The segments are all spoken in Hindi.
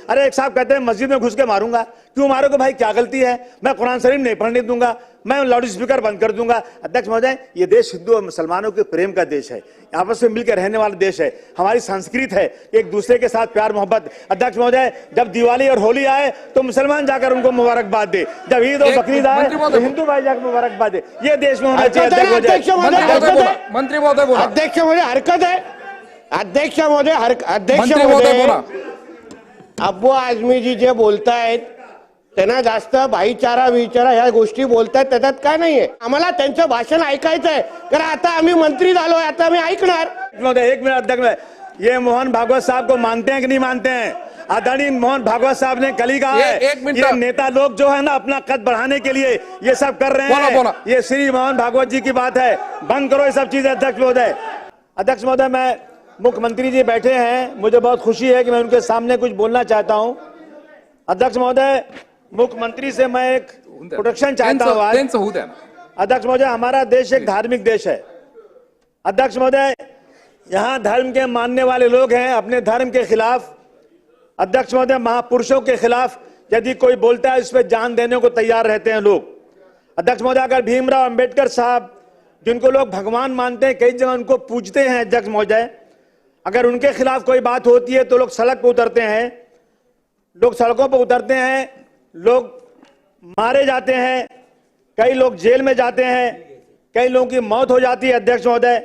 अरे एक साहब कहते हैं मस्जिद में घुस के मारूंगा, क्यों मारोगे भाई, क्या गलती है? मैं कुरान शरीफ नहीं पढ़ने दूंगा, मैं लाउड स्पीकर बंद कर दूंगा। अध्यक्ष महोदय, ये देश हिंदू और मुसलमानों के प्रेम का देश है, आपस में मिलकर रहने वाला देश है, हमारी संस्कृति है एक दूसरे के साथ प्यार मोहब्बत। अध्यक्ष महोदय, जब दिवाली और होली आए तो मुसलमान जाकर उनको मुबारकबाद दे, जब ईद और बकरीद आए तो हिंदू भाई जाकर मुबारकबाद दे। ये देश में होना चाहिए। मंत्री महोदय बोला, अध्यक्ष महोदय हरकत है, अध्यक्ष महोदय बोला, अब्बू आझमी जी जे बोलतायत त्यांना जास्त भाईचारा विचारा ह्या गोष्टी बोलतायत, त्याच्यात काय नाहीये। आम्हाला त्यांचं भाषण ऐकायचंय, कारण आता आम्ही मंत्री झालोय, आता आम्ही ऐकणार। एक मिनट अध्यक्ष, ये मोहन भागवत साहब को मानते हैं कि नहीं मानते हैं? आदरणीय मोहन भागवत साहब ने कल ही कहा है, ये नेता लोग जो है ना अपना कद बढ़ाने के लिए ये सब कर रहे हैं। ये श्री मोहन भागवत जी की बात है, बंद करो ये सब चीजें। अध्यक्ष महोदय, अध्यक्ष महोदय, मैं मुख्यमंत्री जी बैठे हैं, मुझे बहुत खुशी है कि मैं उनके सामने कुछ बोलना चाहता हूं। अध्यक्ष महोदय, मुख्यमंत्री से मैं एक प्रोटेक्शन चाहता हूं आज। अध्यक्ष महोदय, हमारा देश एक धार्मिक देश है। अध्यक्ष महोदय, यहाँ धर्म के मानने वाले लोग हैं अपने धर्म के खिलाफ। अध्यक्ष महोदय, महापुरुषों के खिलाफ यदि कोई बोलता है, इस पर जान देने को तैयार रहते हैं लोग। अध्यक्ष महोदय, अगर भीमराव अंबेडकर साहब, जिनको लोग भगवान मानते हैं, कई जगह उनको पूजते हैं, अध्यक्ष महोदय, अगर उनके खिलाफ कोई बात होती है तो लोग सड़क पर उतरते हैं, लोग सड़कों पर उतरते हैं, लोग मारे जाते हैं, कई लोग जेल में जाते हैं, कई लोगों की मौत हो जाती है। अध्यक्ष महोदय,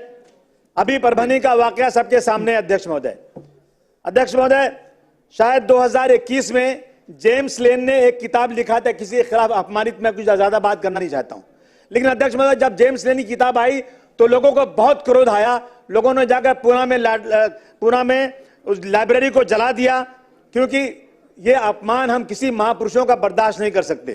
अभी परभनी का वाकया सबके सामने है। अध्यक्ष महोदय, अध्यक्ष महोदय, शायद 2021 में जेम्स लेन ने एक किताब लिखा था किसी के खिलाफ अपमानित, मैं कुछ ज्यादा बात करना नहीं चाहता हूं, लेकिन अध्यक्ष महोदय, जब जेम्स लेन की किताब आई तो लोगों को बहुत क्रोध आया। लोगों ने जाकर पुणे में उस लाइब्रेरी को जला दिया, क्योंकि ये अपमान हम किसी महापुरुषों का बर्दाश्त नहीं कर सकते।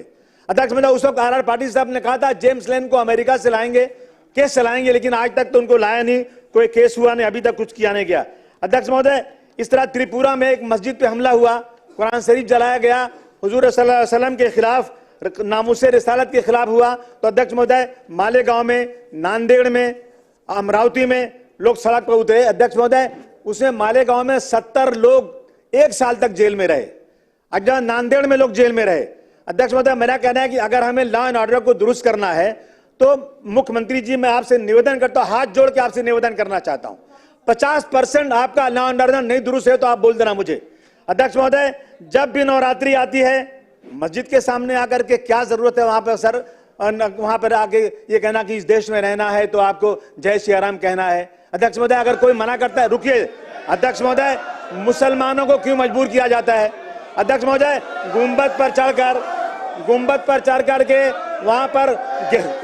अध्यक्ष महोदय, उस वक्त आर पाटिल साहब ने कहा था जेम्स लेन को अमेरिका से लाएंगे, केस चलाएंगे, लेकिन आज तक तो उनको लाया नहीं, कोई केस हुआ नहीं, अभी तक कुछ किया नहीं गया। अध्यक्ष महोदय, इस तरह त्रिपुरा में एक मस्जिद पे हमला हुआ, कुरान शरीफ जलाया गया, हुजूर सल्लल्लाहु अलैहि वसल्लम के खिलाफ, नामुसे रिसालत के खिलाफ हुआ। तो अध्यक्ष महोदय, मालेगांव में, नांदेड़ में, अमरावती में लोग सड़क पर उतरे। अध्यक्ष महोदय, उसमें मालेगांव में 70 लोग 1 साल तक जेल में रहे, अगर नांदेड़ में लोग जेल में रहे। अध्यक्ष महोदय, मेरा कहना है कि अगर हमें लॉ एंड ऑर्डर को दुरुस्त करना है तो मुख्यमंत्री जी, मैं आपसे निवेदन करता हूं, हाथ जोड़ के आपसे निवेदन करना चाहता हूं, 50% आपका लॉ एंड ऑर्डर नहीं दुरुस्त है तो आप बोल देना मुझे। अध्यक्ष महोदय, जब भी नवरात्रि आती है, मस्जिद के सामने आकर के क्या जरूरत है वहां पर सर, वहां पर आके ये कहना कि इस देश में रहना है तो आपको जय श्री राम कहना है। अध्यक्ष महोदय, अगर कोई मना करता है, रुकिए अध्यक्ष महोदय, मुसलमानों को क्यों मजबूर किया जाता है? अध्यक्ष महोदय, गुंबद पर चढ़ करके वहां पर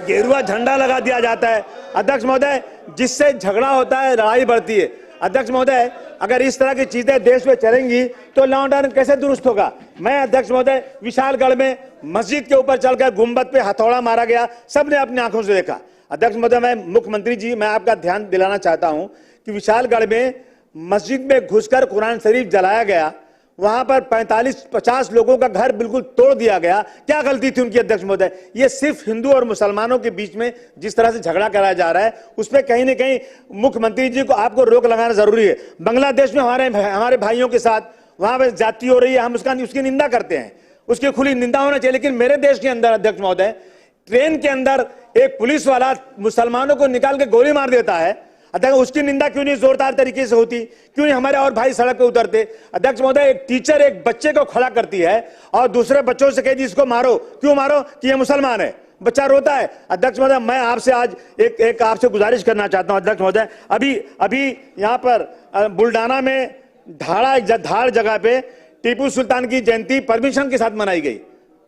गेरुआ झंडा लगा दिया जाता है। अध्यक्ष महोदय, जिससे झगड़ा होता है, लड़ाई बढ़ती है। अध्यक्ष महोदय, अगर इस तरह की चीजें देश में चलेंगी तो लॉ एंड ऑर्डर कैसे दुरुस्त होगा? मैं अध्यक्ष महोदय, विशालगढ़ में मस्जिद के ऊपर चढ़कर गुंबद पे हथौड़ा मारा गया, सबने अपनी आंखों से देखा। अध्यक्ष महोदय, मैं मुख्यमंत्री जी, मैं आपका ध्यान दिलाना चाहता हूं कि विशालगढ़ में मस्जिद में घुसकर कुरान शरीफ जलाया गया, वहां पर 45-50 लोगों का घर बिल्कुल तोड़ दिया गया। क्या गलती थी उनकी? अध्यक्ष महोदय, ये सिर्फ हिंदू और मुसलमानों के बीच में जिस तरह से झगड़ा कराया जा रहा है, उसमें कहीं ना कहीं मुख्यमंत्री जी को आपको रोक लगाना जरूरी है। बांग्लादेश में हमारे भाइयों के साथ वहां पर जाति हो रही है, हम उसकी निंदा करते हैं, उसकी खुली निंदा होना चाहिए। लेकिन मेरे देश के अंदर अध्यक्ष महोदय, ट्रेन के अंदर एक पुलिस वाला मुसलमानों को निकाल के गोली मार देता है, अध्यक्ष उसकी निंदा क्यों नहीं जोरदार तरीके से होती? क्यों नहीं हमारे और भाई सड़क पे उतरते? अध्यक्ष महोदय, एक टीचर एक बच्चे को खड़ा करती है और दूसरे बच्चों से कहती इसको मारो, क्यों मारो? कि ये मुसलमान है, बच्चा रोता है। अध्यक्ष महोदय, मैं आपसे आज एक आपसे गुजारिश करना चाहता हूं। अध्यक्ष महोदय, अभी यहाँ पर बुल्डाना में धाड़ जगह पे टीपू सुल्तान की जयंती परमिशन के साथ मनाई गई,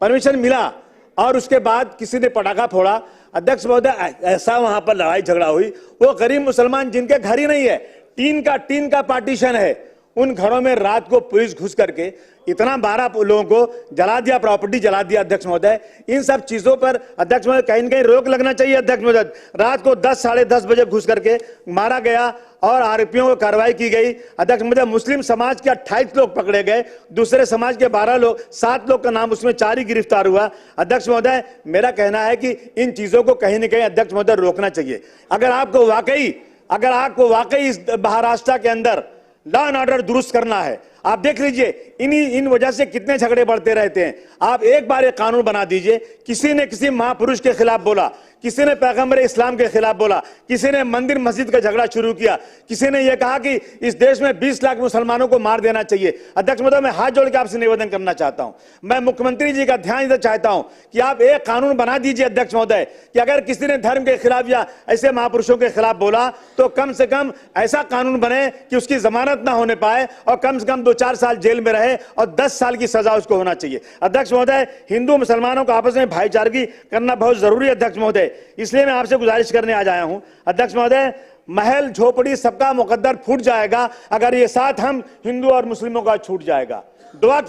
परमिशन मिला, और उसके बाद किसी ने पटाखा फोड़ा। अध्यक्ष महोदय, ऐसा वहां पर लड़ाई झगड़ा हुई, वो गरीब मुसलमान जिनके घर ही नहीं है, टीन का पार्टीशन है, उन घरों में रात को पुलिस घुस करके इतना 12 लोगों को जला दिया, प्रॉपर्टी जला दिया। अध्यक्ष महोदय, इन सब चीजों पर अध्यक्ष महोदय कहीं न कहीं रोक लगना चाहिए। अध्यक्ष महोदय, रात को 10 साढ़े 10 बजे घुस करके मारा गया और आरोपियों को कार्रवाई की गई। अध्यक्ष महोदय, मुस्लिम समाज के 28 लोग पकड़े गए, दूसरे समाज के 12 लोग, 7 लोग का नाम, उसमें 4 ही गिरफ्तार हुआ। अध्यक्ष महोदय, मेरा कहना है कि इन चीजों को कहीं न कहीं अध्यक्ष महोदय रोकना चाहिए। अगर आपको वाकई इस महाराष्ट्र के अंदर लॉ एंड ऑर्डर दुरुस्त करना है, आप देख लीजिए इन वजह से कितने झगड़े बढ़ते रहते हैं। आप एक बार एक कानून बना दीजिए, किसी ने किसी महापुरुष के खिलाफ बोला, किसी ने पैगंबर इस्लाम के खिलाफ बोला, किसी ने मंदिर मस्जिद का झगड़ा शुरू किया, किसी ने यह कहा कि इस देश में 20 लाख मुसलमानों को मार देना चाहिए। अध्यक्ष महोदय, मैं हाथ जोड़ के आपसे निवेदन करना चाहता हूं, मैं मुख्यमंत्री जी का ध्यान देना चाहता हूं कि आप एक कानून बना दीजिए अध्यक्ष महोदय कि अगर किसी ने धर्म के खिलाफ या ऐसे महापुरुषों के खिलाफ बोला तो कम से कम ऐसा कानून बने कि उसकी जमानत ना होने पाए और कम से कम 2-4 साल जेल में रहे और 10 साल की सजा उसको होना चाहिए। अध्यक्ष महोदय, हिंदू मुसलमानों को आपस में भाईचारगी करना बहुत जरूरी है अध्यक्ष महोदय, इसलिए मैं आपसे गुजारिश करने आज आया हूं। अध्यक्ष महोदय, महल झोपड़ी सबका मुकद्दर फूट जाएगा अगर ये साथ हम हिंदू और मुस्लिमों का छूट जाएगा। दुआ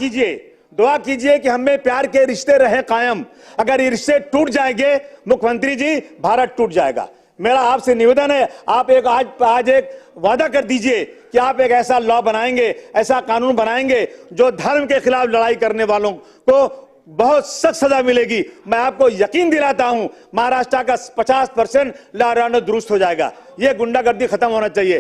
कीजिए कि हमें प्यार के रिश्ते रहे कायम। अगर ये रिश्ते टूट जाएंगे मुख्यमंत्री जी, भारत टूट जाएगा। मेरा आपसे निवेदन है, आप आज एक वादा कर दीजिए कि आप एक ऐसा लॉ बनाएंगे, ऐसा कानून बनाएंगे जो धर्म के खिलाफ लड़ाई करने वालों को बहुत सख्त सजा मिलेगी। मैं आपको यकीन दिलाता हूं महाराष्ट्र का 50% लॉ एंड ऑर्डर दुरुस्त हो जाएगा। ये गुंडागर्दी खत्म होना चाहिए।